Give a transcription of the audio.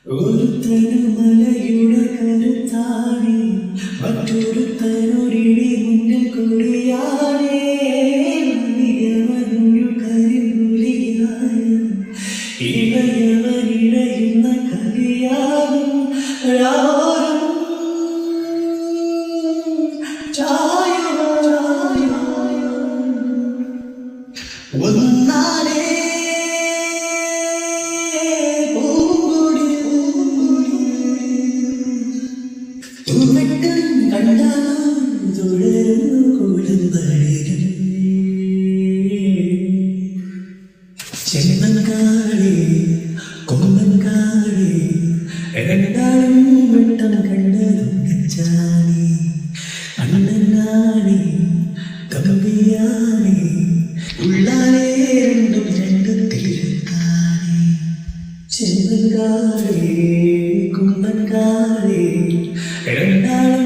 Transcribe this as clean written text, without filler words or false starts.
ഒരു തനുമലയുടെ കരുത്താണി മറ്റൊരു തനൊരിടി മുന്നിൽ കൊടിയാണേ മികവനൊരു കരിമ്പുലിയായ ഇടയവനിടയുന്ന കലിയാകും രാരം ഒന്നാലേ കണ്ടാലും തുടരുന്നു കുളമ്പടികൾ ചെന്നങ്കാളി കൊമ്പൻകാളി രണ്ടാളും വെട്ടം കണ്ടതും ചാണി അണ്ണനാണി കമ്പിയാണി ഉള്ളാലേ രണ്ടും രണ്ട് തിരുക്കാണി ചെന്നങ്കാളി കൊമ്പൻകാളി രണ്ടാളും